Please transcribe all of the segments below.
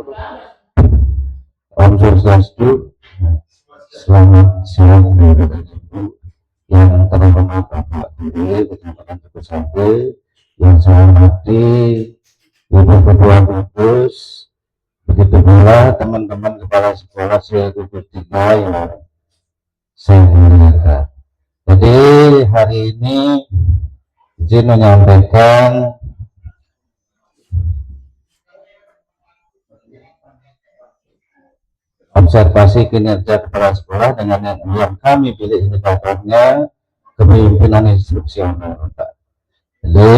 Om Swastiastu. Selamat siang Bapak Ibu yang terhormat Bapak Guru Kecamatan Tegusambe, yang saya hormati Ibu Ketua Kampus, begitu pula teman-teman kepala sekolah seluruh tiga yang saya muliakan. Jadi hari ini izin menyampaikan observasi kinerja kepala sekolah dengan yang kami pilih indikatornya kepemimpinan instruksional, Pak. Jadi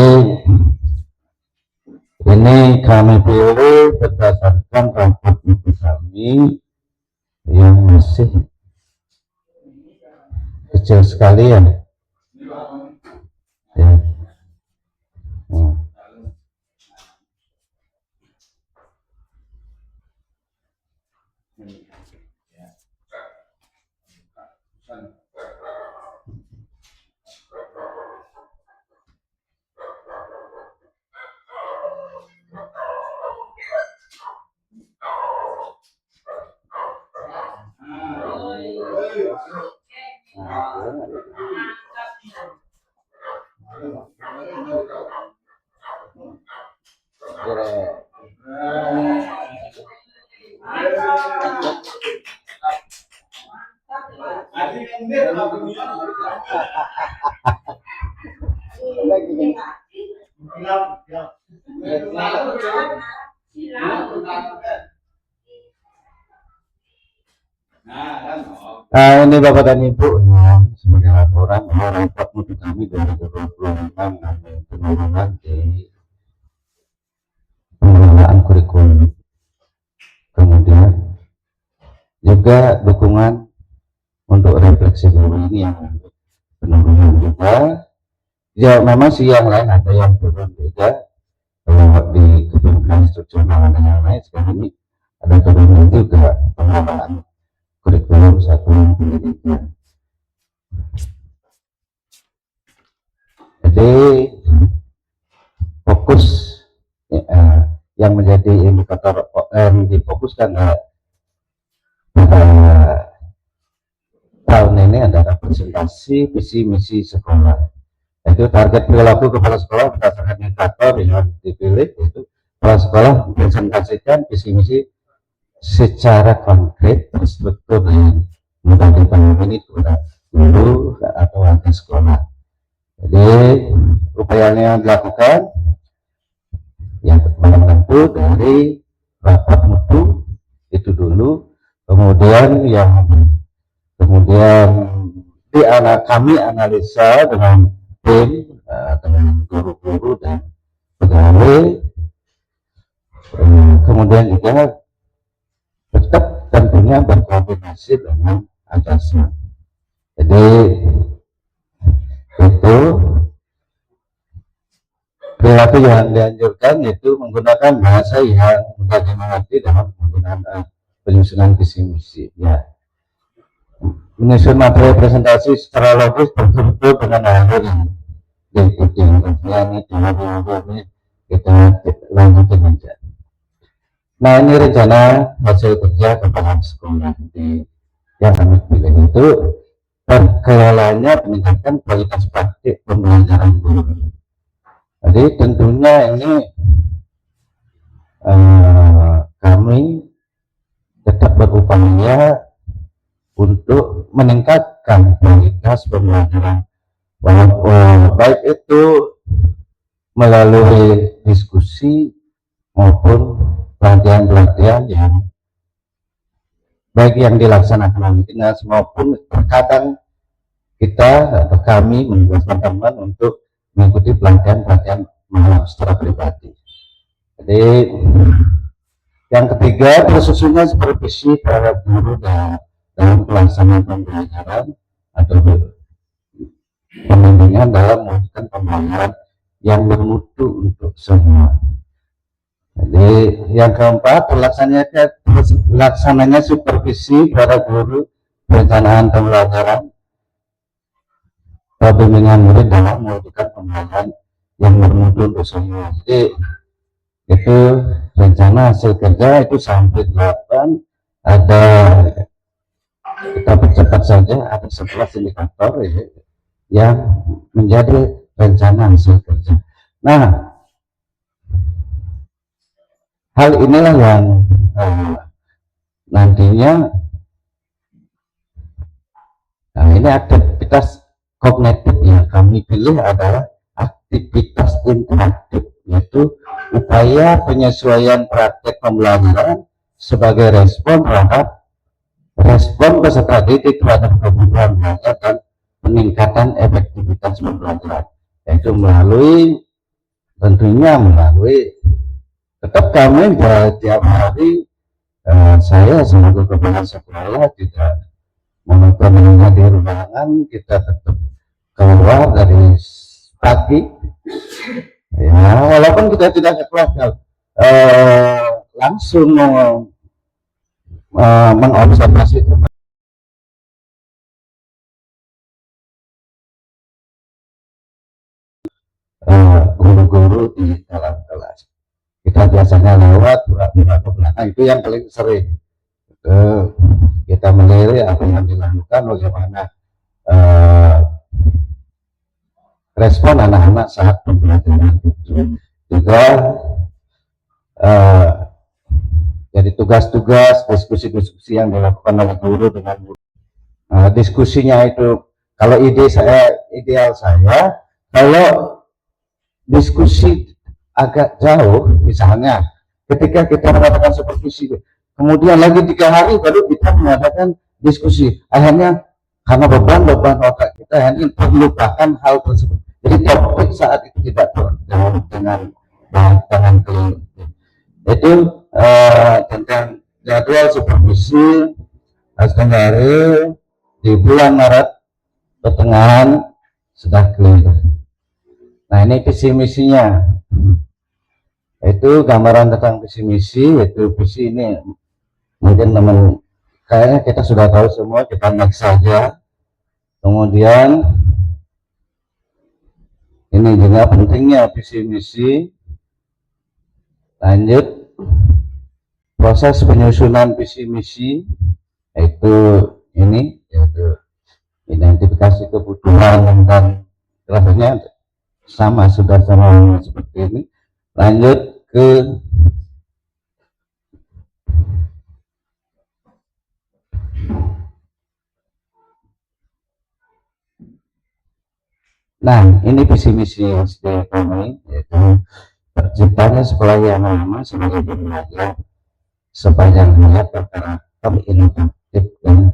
ini kami pilih berdasarkan rapat ibu kami yang masih kecil sekali ya. Nah, ini Bapak dan Ibu ya, sebagai laporan rapat mutu kami 2026 penurunan di pengelolaan kurikulum, kemudian juga dukungan untuk refleksi guru ini yang penurunan juga. Ya memang sih yang lain ada yang turun juga, kalau di kepemimpinan instruksional dan yang lain sekarang ini ada turunan juga pengelolaan kurikulum satuan pendidikan. Jadi fokus yang menjadi indikator yang difokuskan tahun ini adalah presentasi visi misi sekolah. Itu target perilaku kepala sekolah berdasarkan indikator yang dipilih, yaitu kepala sekolah mempresentasikan visi misi secara konkret, terstruktur dan mudah dipahami kepada guru atau warga sekolah. Jadi upayanya dilakukan yang tentu dari rapat mutu itu dulu, kemudian kami analisa dengan tim, dengan guru-guru dan pegawai, kemudian juga tetap tentunya berkoordinasi dengan atasnya. Jadi itu perilaku yang dianjurkan yaitu menggunakan bahasa yang mudah dimengerti dalam penggunaan penyusunan visi misi. Ya, menyusun materi presentasi secara logis terstruktur dengan alur yang diikuti. Ini kita lanjutin aja. Nah, ini rencana hasil kerja kepala sekolah yang kami pilih itu pengelolaannya meningkatkan kualitas praktik pembelajaran guru. Jadi tentunya ini kami tetap berupaya untuk meningkatkan kualitas pembelajaran, baik itu melalui diskusi maupun pelatihan-pelatihan yang baik yang dilaksanakan oleh dinas maupun terkadang kita atau kami menjelaskan teman untuk mengikuti pelatihan-pelatihan secara pribadi. Jadi yang ketiga, khususnya supervisi terhadap guru dalam pelaksanaan pembelajaran atau pembimbingan dalam melakukan pembelajaran yang bermutu untuk semua. Jadi yang keempat, pelaksananya supervisi pada guru perencanaan pembelajaran bimbingan murid dalam melakukan pembelajaran yang bermutu untuk semua. Jadi itu rencana hasil kerja itu sampai 8, ada kita percepat saja, ada 11 indikator yang menjadi rencana hasil kerja. Nah, hal inilah yang nantinya, nah ini aktivitas kognitif yang kami pilih adalah aktivitas interaktif, yaitu upaya penyesuaian praktek pembelajaran sebagai respon peserta didik terhadap kebutuhan belajar dan peningkatan efektivitas pembelajaran, yaitu tentunya melalui tetap kami tiap hari saya sebagai kepala sekolah tidak menemani di ruangan, kita tetap keluar dari pagi ya, walaupun kita tidak sekelas langsung mengobservasi guru-guru di dalam kelas. Kita biasanya lewat pura-pura ke belakang, itu yang paling sering. Kita melihat apa yang dilakukan, bagaimana respon anak-anak saat pembelajaran itu. Juga jadi tugas-tugas, diskusi-diskusi yang dilakukan oleh guru dengan guru. Diskusinya itu, kalau ideal saya, kalau diskusi agak jauh, misalnya ketika kita mengadakan supervisi, kemudian lagi 3 hari baru kita mengadakan diskusi, akhirnya karena beban otak kita hanya melupakan hal tersebut. Jadi topik saat itu tidak terjawab dengan keliru. Itu tentang jadwal supervisi hari di bulan Maret pertengahan sudah clear. Nah, ini visi misinya. Itu gambaran tentang visi misi, yaitu visi ini mungkin teman kayaknya kita sudah tahu semua, kita next saja. Kemudian ini juga pentingnya visi misi. Lanjut, proses penyusunan visi misi, yaitu ini, yaitu identifikasi kebutuhan dan rasanya sama, sudah sama seperti ini. Lanjut ke nah, ini visi misi SD kami, yaitu terciptanya sekolah yang lama sebagai belajar sepanjang hayat berkarakter inovatif dan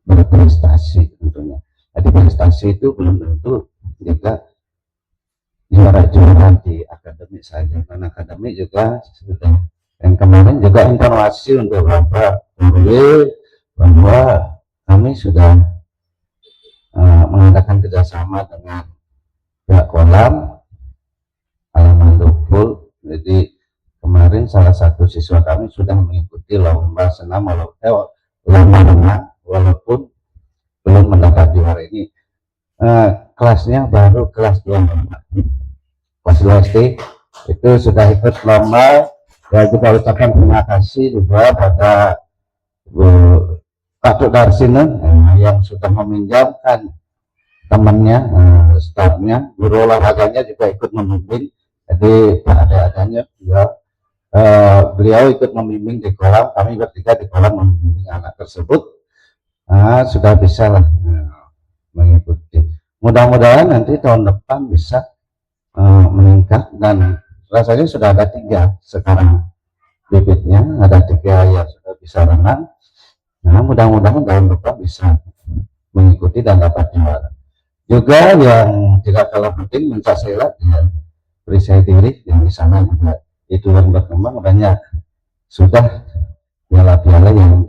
berprestasi tentunya. Jadi prestasi itu belum tentu juga juara di akademik saja, karena akademik juga sudah. Yang kemarin juga informasi untuk Bapak bahwa kami sudah mengadakan kerjasama dengan pihak kolam halaman Lupul. Jadi kemarin salah satu siswa kami sudah mengikuti lomba senam walaupun belum mendapat juara. Ini kelasnya baru kelas 2 kelas 2 SD itu sudah ikut lomba. Ya, kita ucapkan terima kasih juga pada Bu Pak Darsina yang sudah meminjamkan temannya, stafnya, guru olahraganya juga ikut membimbing. Jadi ada-adanya beliau ikut membimbing di kolam, kami bertiga di kolam membimbing anak tersebut. Sudah bisa lah mengikuti. Mudah-mudahan nanti tahun depan bisa meningkat, dan rasanya sudah ada 3 sekarang bibitnya, ada 3 yang sudah bisa renang. Nah, mudah-mudahan tahun depan bisa mengikuti dan dapat juara. Juga yang tidak kalah penting pencak silat ya, percaya diri yang di sana juga itu yang berkembang banyak, sudah piala-piala yang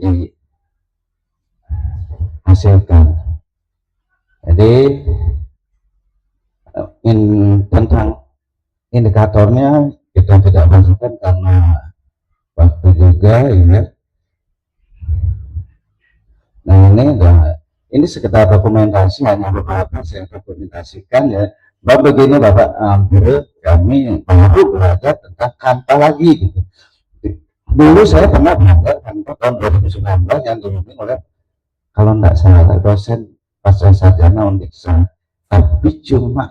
dihasilkan. Jadi tentang indikatornya kita tidak masukkan karena waktu juga ya. Nah, ini sekedar dokumentasi, hanya beberapa saya dokumentasikan ya. begini Bapak Guru, kami baru belajar tentang kanta lagi gitu. Dulu saya pernah belajar kanta tahun 2019 yang dibimbing oleh, kalau tidak salah, dosen pasca sarjana Undiksa, tapi cuma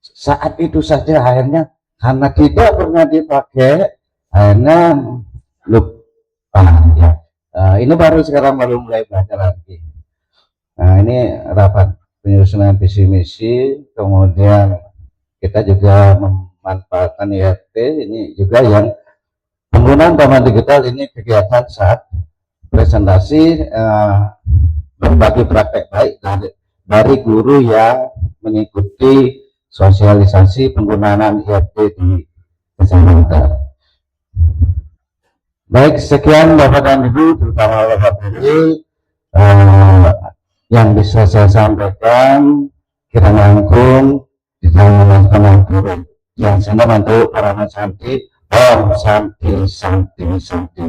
saat itu saja akhirnya karena tidak pernah dipakai, akhirnya lupa ya. Ini baru sekarang baru mulai belajar lagi. Nah, ini rapat penyusunan visi misi, kemudian kita juga memanfaatkan IRT ini juga yang penggunaan taman digital ini kegiatan saat presentasi berbagi praktek baik dari guru yang mengikuti sosialisasi penggunaan IRT di kecamatan. Baik, sekian Bapak dan Ibu, terutama Bapak Puri, yang bisa saya sampaikan, kita rangkum di dalam penangguran yang saya bantu para santi, Om Santi Santi Santi.